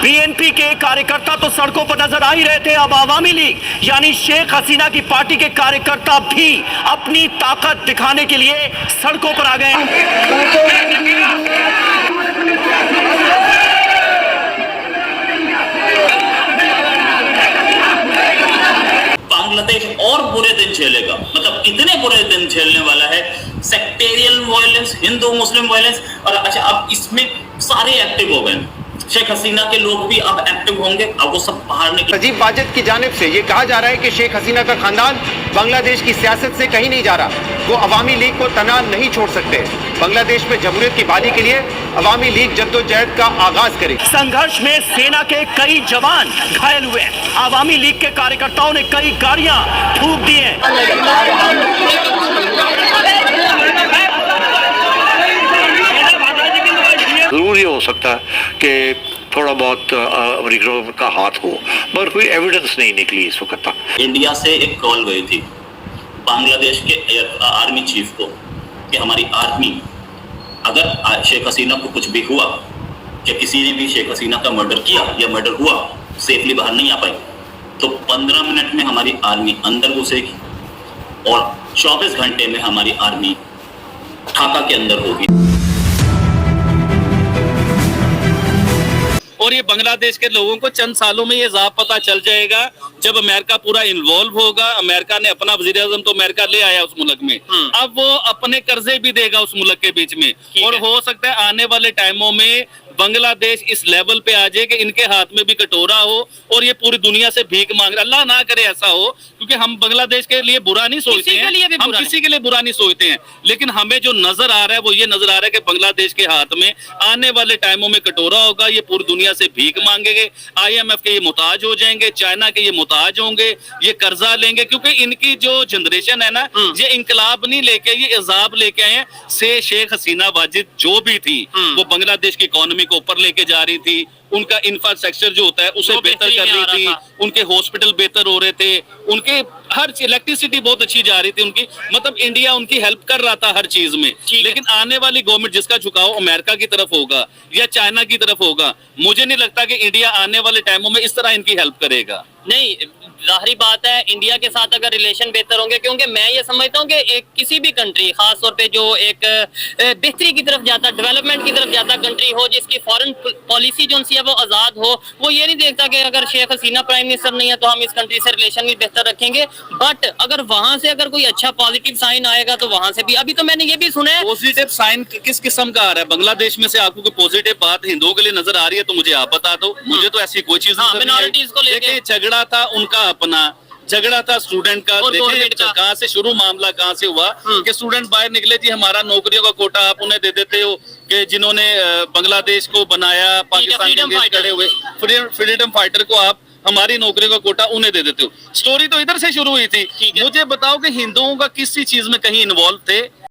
BNP के कार्यकर्ता तो सड़कों पर नजर आ ही रहे थे। अब आवामी लीग यानी शेख हसीना की पार्टी के कार्यकर्ता भी अपनी ताकत दिखाने के लिए सड़कों पर आ गए हैं। बांग्लादेश और बुरे दिन झेलेगा, मतलब इतने बुरे दिन झेलने वाला है। सेक्टेरियन वायलेंस, हिंदू मुस्लिम वायलेंस, और अच्छा अब इसमें सारे एक्टिव हो गए। शेख हसीना के लोग भी अब एक्टिव होंगे, अब वो सब बाहर निकले। नजीब वाजिद की जानिब से ये कहा जा रहा है कि शेख हसीना का खानदान बांग्लादेश की सियासत से कहीं नहीं जा रहा, वो अवामी लीग को तना नहीं छोड़ सकते। बांग्लादेश में जमहूरियत की बहाली के लिए अवामी लीग जद्दोजहद का आगाज करे। संघर्ष में सेना के कई जवान घायल हुए। अवामी लीग के कार्यकर्ताओं ने कई गाड़ियां फूंक दी हैं। जरूर ये हो सकता है कि थोड़ा बहुत अमेरिका का हाथ हो, मगर कोई एविडेंस नहीं निकली इस वक्त तक। इंडिया से एक कॉल गई थी बांग्लादेश के आर्मी चीफ को कि हमारी आर्मी अगर शेख हसीना को कुछ भी हुआ, या किसी ने भी शेख हसीना का मर्डर किया या मर्डर हुआ, सेफली बाहर नहीं आ पाई, तो 15 मिनट में हमारी आर्मी अंदर घुसेगी और 24 घंटे में हमारी आर्मी ढाका के अंदर होगी। और ये बांग्लादेश के लोगों को चंद सालों में ये ज़ाब पता चल जाएगा जब अमेरिका पूरा इन्वॉल्व होगा। अमेरिका ने अपना वज़ीर आज़म तो अमेरिका ले आया उस मुल्क में, अब वो अपने कर्जे भी देगा उस मुल्क के बीच में। और हो सकता है आने वाले टाइमों में बांग्लादेश इस लेवल पे आ जाए कि इनके हाथ में भी कटोरा हो और ये पूरी दुनिया से भीख मांग रहे। अल्लाह ना करे ऐसा हो, क्योंकि हम बांग्लादेश के लिए बुरा नहीं सोचते हैं, हम किसी के लिए बुरा नहीं सोचते हैं, लेकिन हमें जो नजर आ रहा है वो ये नजर आ रहा है कि बांग्लादेश के हाथ में आने वाले टाइमों में कटोरा होगा। ये पूरी दुनिया से भीख मांगेंगे, IMF के ये मुताज हो जाएंगे, चाइना के ये मुताज होंगे, ये कर्जा लेंगे, क्योंकि इनकी जो जनरेशन है ना, ये इंकलाब नहीं लेके ये इजाब लेके आए हैं। से शेख हसीना वाजिद जो भी थी वो बांग्लादेश की इकोनॉमी को ऊपर लेके जा रही थी, उनका इंफ्रास्ट्रक्चर जो होता है उसे बेहतर कर रही थी, उनके हॉस्पिटल बेहतर हो रहे थे, उनके हर इलेक्ट्रिसिटी बहुत अच्छी जा रही थी उनकी, मतलब इंडिया उनकी हेल्प कर रहा था हर चीज में। लेकिन आने वाली गवर्नमेंट जिसका झुकाव अमेरिका की तरफ होगा या चाइना की तरफ होगा, मुझे नहीं लगता कि इंडिया आने वाले टाइमों में इस तरह इनकी हेल्प करेगा। नहीं, जाहिर बात है इंडिया के साथ अगर रिलेशन बेहतर होंगे, क्योंकि मैं ये समझता हूँ कि एक किसी भी कंट्री, खास तौर पे जो एक बेहतरी की तरफ जाता, डेवलपमेंट की तरफ जाता कंट्री हो, जिसकी फॉरेन पॉलिसी जो उनसी है वो आज़ाद हो, वो ये नहीं देखता कि अगर शेख हसीना प्राइम मिनिस्टर नहीं है तो हम इस कंट्री से रिलेशन भी बेहतर रखेंगे। बट अगर वहां से अगर कोई अच्छा पॉजिटिव साइन आएगा तो वहां से भी, अभी तो मैंने ये भी सुना है। पॉजिटिव साइन किस किस्म का आ रहा है बांग्लादेश में से? आपको कोई पॉजिटिव बात हिंदुओं के लिए नजर आ रही है तो मुझे आप बता दो। मुझे तो ऐसी कोई चीज मिनॉरिटीज को लेके झगड़ा था, उनका अपना झगड़ा था स्टूडेंट का। देखिए कहाँ से शुरू मामला कहाँ से हुआ कि स्टूडेंट बाहर निकले, जी हमारा नौकरियों का कोटा आप उन्हें दे देते हो, कि जिन्होंने बांग्लादेश को बनाया, पाकिस्तान के खड़े हुए फ्रीडम फाइटर को आप हमारी नौकरियों का कोटा उन्हें दे देते हो। स्टोरी तो इधर से शुरू हुई थी। मुझे बताओ कि हिंदुओं का किसी चीज में कहीं इन्वॉल्व थे?